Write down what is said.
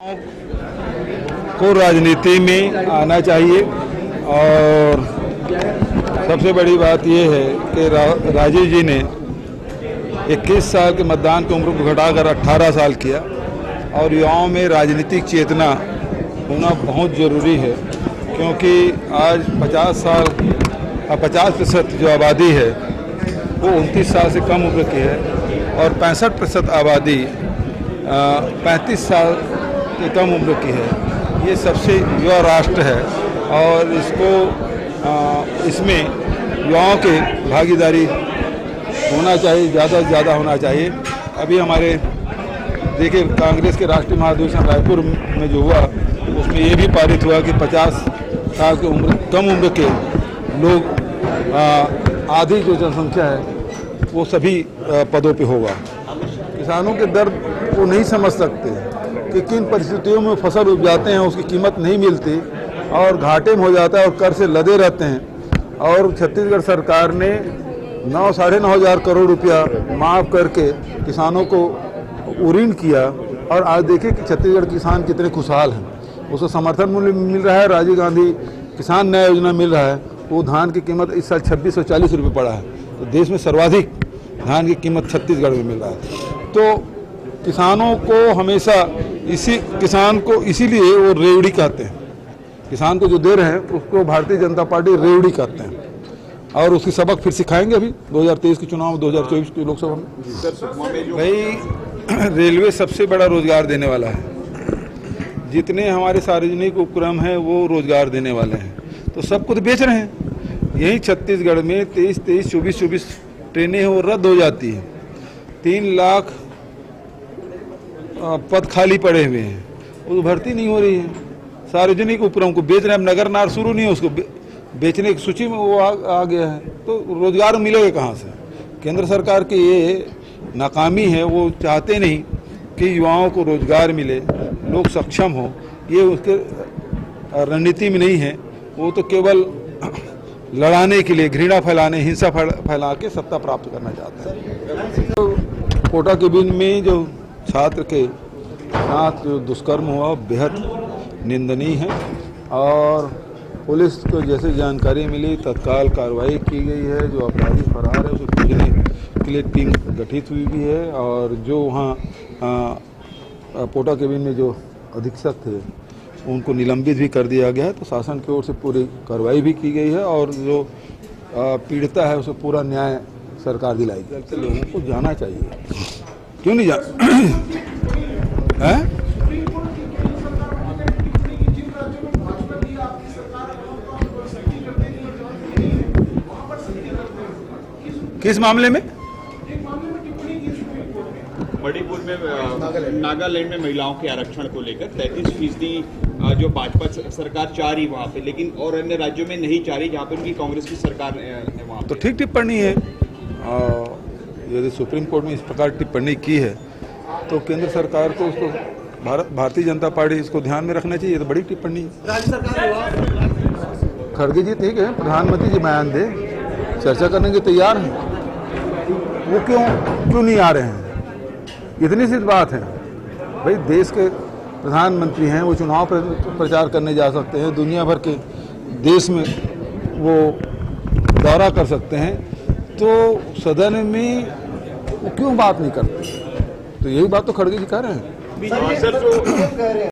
को राजनीति में आना चाहिए। और सबसे बड़ी बात यह है कि राजीव जी ने 21 साल के मतदान की उम्र को घटाकर 18 साल किया और युवाओं में राजनीतिक चेतना होना बहुत ज़रूरी है, क्योंकि आज 50% जो आबादी है वो 29 साल से कम उम्र की है और 65% आबादी 35 साल की कम उम्र की है। ये सबसे युवा राष्ट्र है और इसमें युवाओं की भागीदारी होना चाहिए, ज़्यादा से ज़्यादा होना चाहिए। अभी हमारे देखिए कांग्रेस के राष्ट्रीय महाधिवेशन रायपुर में जो हुआ उसमें ये भी पारित हुआ कि 50 साल की कम उम्र के लोग आधी जो जनसंख्या है वो सभी पदों पे होगा। किसानों के दर्द वो नहीं समझ सकते कि किन परिस्थितियों में फसल उपजाते हैं, उसकी कीमत नहीं मिलती और घाटे में हो जाता है और कर से लदे रहते हैं। और छत्तीसगढ़ सरकार ने 9-9.5 हज़ार करोड़ रुपया माफ़ करके किसानों को ऋण किया और आज देखिए कि छत्तीसगढ़ किसान कितने खुशहाल हैं। उसको समर्थन मूल्य मिल रहा है, राजीव गांधी किसान न्याय योजना मिल रहा है। वो धान की कीमत इस साल 2640 रुपये पड़ा है, तो देश में सर्वाधिक धान की कीमत छत्तीसगढ़ में मिल रहा है। तो किसानों को हमेशा किसान को इसीलिए वो रेवड़ी कहते हैं, किसान को जो दे रहे हैं उसको भारतीय जनता पार्टी रेवड़ी कहते हैं और उसकी सबक फिर सिखाएंगे अभी 2023 के चुनाव में, 2024 की लोकसभा में। भाई रेलवे सबसे बड़ा रोजगार देने वाला है, जितने हमारे सार्वजनिक उपक्रम हैं वो रोजगार देने वाले हैं, तो सब कुछ बेच रहे हैं। यही छत्तीसगढ़ में 23-23, 24-24 ट्रेनें हैं वो रद्द हो जाती हैं। 3 लाख पद खाली पड़े हुए हैं, वो भर्ती नहीं हो रही है। सार्वजनिक उपक्रम को बेच रहे हैं, नगर नार शुरू नहीं है, उसको बेचने की सूची में वो आ गया है, तो रोजगार मिलेगा कहाँ से। केंद्र सरकार की ये नाकामी है, वो चाहते नहीं कि युवाओं को रोजगार मिले, लोग सक्षम हो, ये उसके रणनीति में नहीं है। वो तो केवल लड़ाने के लिए, घृणा फैलाने, हिंसा फैला के सत्ता प्राप्त करना चाहते हैं। तो कोटा केबिन में जो छात्र के साथ जो दुष्कर्म हुआ बेहद निंदनीय है और पुलिस को जैसे जानकारी मिली तत्काल कार्रवाई की गई है। जो अपराधी फरार है उसे खोजने के लिए टीम गठित हुई भी है और जो वहाँ कोटा केबिन में जो अधीक्षक थे उनको निलंबित भी कर दिया गया है। तो शासन की ओर से पूरी कार्रवाई भी की गई है और जो पीड़िता है उसे पूरा न्याय सरकार दिलाएगी। लोगों को जाना चाहिए, क्यों नहीं है? किस मामले में? मणिपुर में नागालैंड में महिलाओं के आरक्षण को लेकर 33% जो भाजपा सरकार चाह रही वहाँ पे, लेकिन और अन्य राज्यों में नहीं चाह रही जहाँ पे उनकी कांग्रेस की सरकार है वहाँ तो ठीक टिप्पणी है। यदि सुप्रीम कोर्ट में इस प्रकार टिप्पणी की है तो केंद्र सरकार को उसको भारतीय जनता पार्टी इसको ध्यान में रखना चाहिए। तो बड़ी टिप्पणी खड़गे जी ठीक है, प्रधानमंत्री जी बयान दे, चर्चा करने के तैयार हैं, वो क्यों नहीं आ रहे हैं? इतनी सी बात है भाई, देश के प्रधानमंत्री हैं, वो चुनाव पर प्रचार करने जा सकते हैं, दुनिया भर के देश में वो दौरा कर सकते हैं, तो सदन में वो क्यों बात नहीं करते? तो यही बात तो खड़गे जी कह रहे हैं। सर, जो